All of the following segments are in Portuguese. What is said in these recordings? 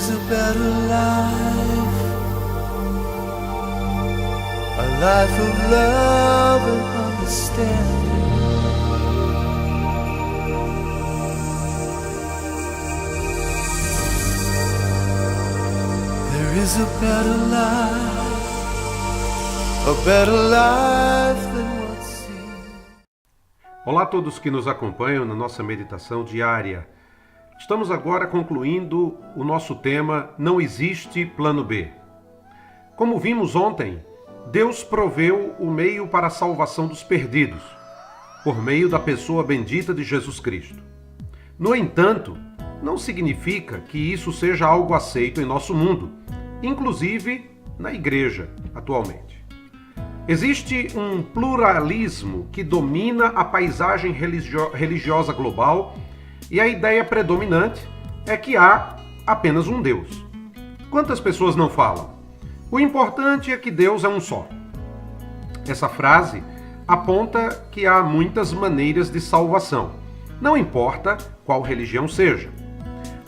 is a better life, a life of love and understanding. There is a better life than what's seen. Olá a todos que nos acompanham na nossa meditação diária. Estamos agora concluindo o nosso tema Não Existe Plano B. Como vimos ontem, Deus proveu o meio para a salvação dos perdidos, por meio da pessoa bendita de Jesus Cristo. No entanto, não significa que isso seja algo aceito em nosso mundo, inclusive na igreja atualmente. Existe um pluralismo que domina a paisagem religiosa global e a ideia predominante é que há apenas um Deus. Quantas pessoas não falam? O importante é que Deus é um só. Essa frase aponta que há muitas maneiras de salvação, não importa qual religião seja.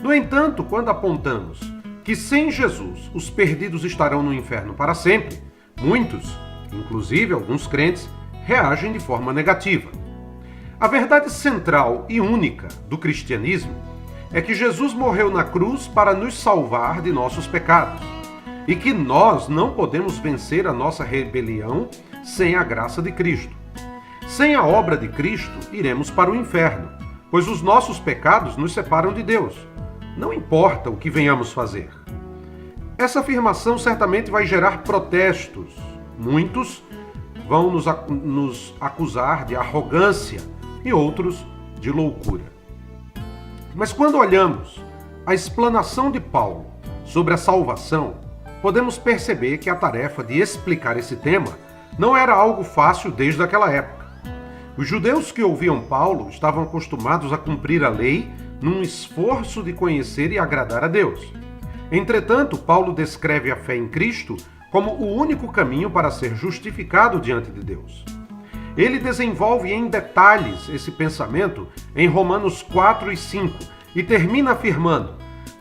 No entanto, quando apontamos que sem Jesus os perdidos estarão no inferno para sempre, muitos, inclusive alguns crentes, reagem de forma negativa. A verdade central e única do cristianismo é que Jesus morreu na cruz para nos salvar de nossos pecados e que nós não podemos vencer a nossa rebelião sem a graça de Cristo. Sem a obra de Cristo, iremos para o inferno, pois os nossos pecados nos separam de Deus. Não importa o que venhamos fazer. Essa afirmação certamente vai gerar protestos. Muitos vão nos acusar de arrogância e outros de loucura. Mas quando olhamos a explanação de Paulo sobre a salvação, podemos perceber que a tarefa de explicar esse tema não era algo fácil desde aquela época. Os judeus que ouviam Paulo estavam acostumados a cumprir a lei num esforço de conhecer e agradar a Deus. Entretanto, Paulo descreve a fé em Cristo como o único caminho para ser justificado diante de Deus. Ele desenvolve em detalhes esse pensamento em Romanos 4 e 5 e termina afirmando: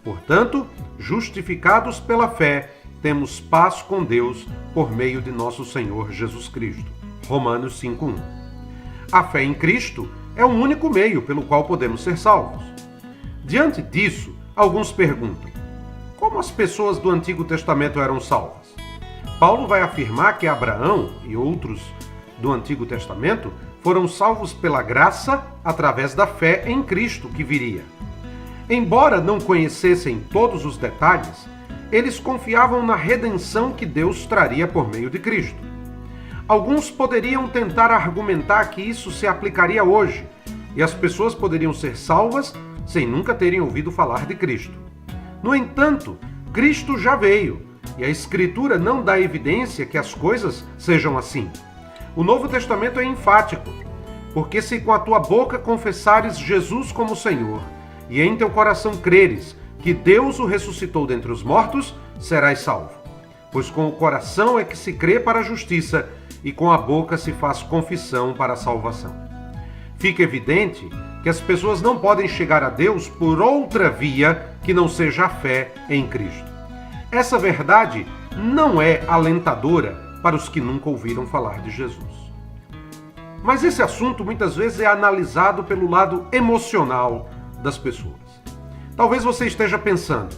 portanto, justificados pela fé, temos paz com Deus por meio de nosso Senhor Jesus Cristo. Romanos 5:1. A fé em Cristo é o único meio pelo qual podemos ser salvos. Diante disso, alguns perguntam: como as pessoas do Antigo Testamento eram salvas? Paulo vai afirmar que Abraão e outros do Antigo Testamento foram salvos pela graça através da fé em Cristo que viria. Embora não conhecessem todos os detalhes, eles confiavam na redenção que Deus traria por meio de Cristo. Alguns poderiam tentar argumentar que isso se aplicaria hoje, e as pessoas poderiam ser salvas sem nunca terem ouvido falar de Cristo. No entanto, Cristo já veio, e a Escritura não dá evidência que as coisas sejam assim. O Novo Testamento é enfático, porque se com a tua boca confessares Jesus como Senhor, e em teu coração creres que Deus o ressuscitou dentre os mortos, serás salvo. Pois com o coração é que se crê para a justiça, e com a boca se faz confissão para a salvação. Fica evidente que as pessoas não podem chegar a Deus por outra via que não seja a fé em Cristo. Essa verdade não é alentadora para os que nunca ouviram falar de Jesus. Mas esse assunto muitas vezes é analisado pelo lado emocional das pessoas. Talvez você esteja pensando: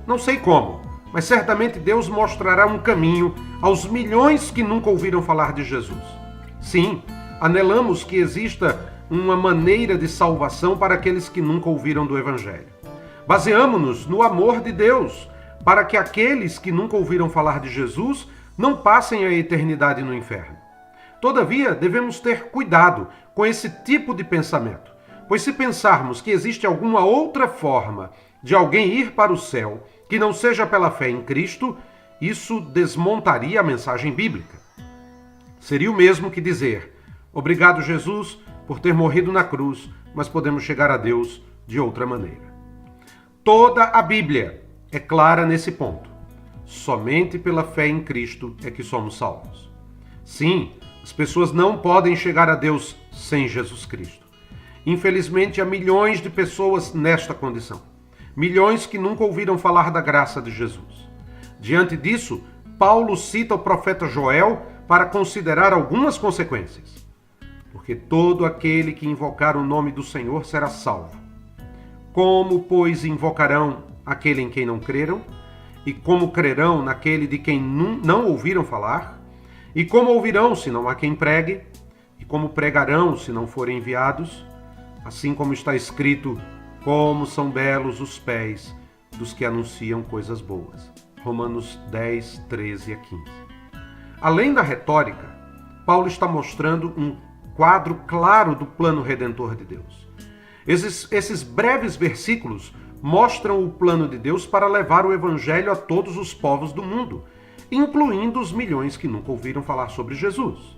não sei como, mas certamente Deus mostrará um caminho aos milhões que nunca ouviram falar de Jesus. Sim, anelamos que exista uma maneira de salvação para aqueles que nunca ouviram do Evangelho. Baseamo-nos no amor de Deus para que aqueles que nunca ouviram falar de Jesus não passem a eternidade no inferno. Todavia, devemos ter cuidado com esse tipo de pensamento, pois se pensarmos que existe alguma outra forma de alguém ir para o céu que não seja pela fé em Cristo, isso desmontaria a mensagem bíblica. Seria o mesmo que dizer: obrigado, Jesus, por ter morrido na cruz, mas podemos chegar a Deus de outra maneira. Toda a Bíblia é clara nesse ponto. Somente pela fé em Cristo é que somos salvos. Sim, as pessoas não podem chegar a Deus sem Jesus Cristo. Infelizmente, há milhões de pessoas nesta condição. milhões que nunca ouviram falar da graça de Jesus. Diante disso, Paulo cita o profeta Joel para considerar algumas consequências. Porque todo aquele que invocar o nome do Senhor será salvo. Como, pois, invocarão aquele em quem não creram? E como crerão naquele de quem não ouviram falar? E como ouvirão se não há quem pregue? E como pregarão se não forem enviados? Assim como está escrito, como são belos os pés dos que anunciam coisas boas. Romanos 10, 13 a 15. Além da retórica, Paulo está mostrando um quadro claro do plano redentor de Deus. Esses breves versículos mostram o plano de Deus para levar o evangelho a todos os povos do mundo, incluindo os milhões que nunca ouviram falar sobre Jesus.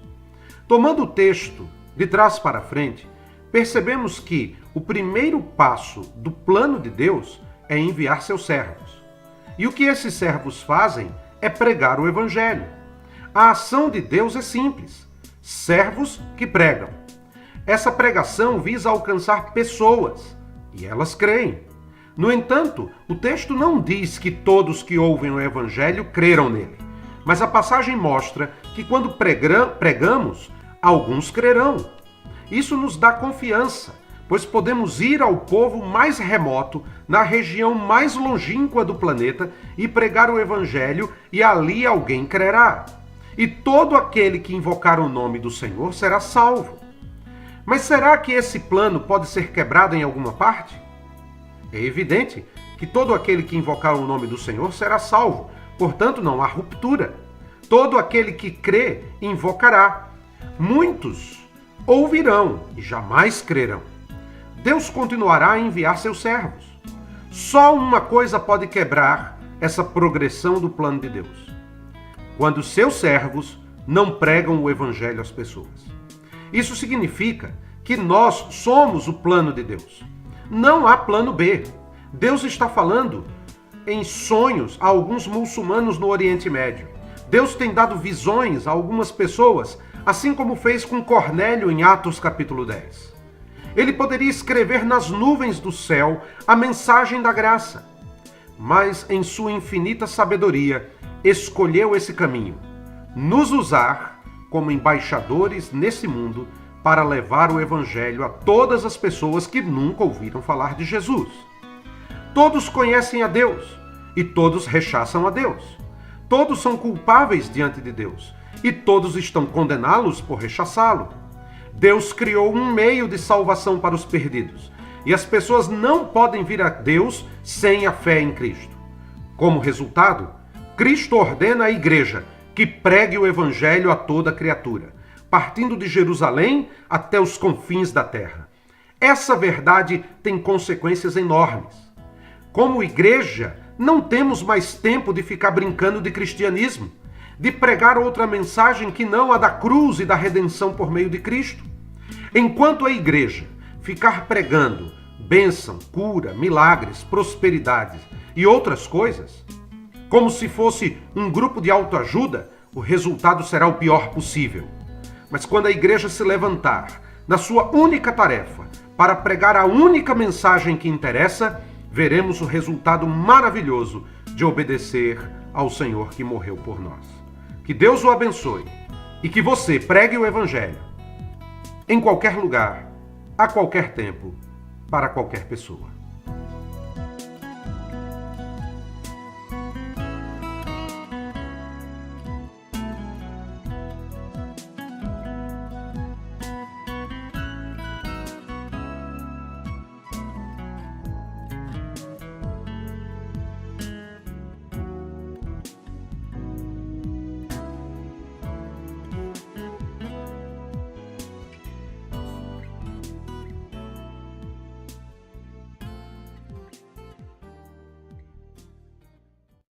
Tomando o texto de trás para frente, percebemos que o primeiro passo do plano de Deus é enviar seus servos. E o que esses servos fazem é pregar o evangelho. A ação de Deus é simples: servos que pregam. Essa pregação visa alcançar pessoas, e elas creem. No entanto, o texto não diz que todos que ouvem o evangelho creram nele, mas a passagem mostra que quando pregamos, alguns crerão. Isso nos dá confiança, pois podemos ir ao povo mais remoto, na região mais longínqua do planeta, e pregar o evangelho, e ali alguém crerá. E todo aquele que invocar o nome do Senhor será salvo. Mas será que esse plano pode ser quebrado em alguma parte? É evidente que todo aquele que invocar o nome do Senhor será salvo, portanto não há ruptura. Todo aquele que crê invocará. Muitos ouvirão e jamais crerão. Deus continuará a enviar seus servos. Só uma coisa pode quebrar essa progressão do plano de Deus: quando seus servos não pregam o evangelho às pessoas. Isso significa que nós somos o plano de Deus. Não há plano B. Deus está falando em sonhos a alguns muçulmanos no Oriente Médio. Deus tem dado visões a algumas pessoas, assim como fez com Cornélio em Atos capítulo 10. Ele poderia escrever nas nuvens do céu a mensagem da graça, mas em sua infinita sabedoria escolheu esse caminho: nos usar como embaixadores nesse mundo para levar o evangelho a todas as pessoas que nunca ouviram falar de Jesus. Todos conhecem a Deus e todos rechaçam a Deus. Todos são culpáveis diante de Deus e todos estão condenados por rechaçá-lo. Deus criou um meio de salvação para os perdidos e as pessoas não podem vir a Deus sem a fé em Cristo. Como resultado, Cristo ordena à igreja que pregue o evangelho a toda criatura, partindo de Jerusalém até os confins da terra. Essa verdade tem consequências enormes. Como igreja, não temos mais tempo de ficar brincando de cristianismo, de pregar outra mensagem que não a da cruz e da redenção por meio de Cristo. Enquanto a igreja ficar pregando bênção, cura, milagres, prosperidades e outras coisas, como se fosse um grupo de autoajuda, o resultado será o pior possível. Mas quando a igreja se levantar na sua única tarefa para pregar a única mensagem que interessa, veremos o resultado maravilhoso de obedecer ao Senhor que morreu por nós. Que Deus o abençoe e que você pregue o evangelho em qualquer lugar, a qualquer tempo, para qualquer pessoa.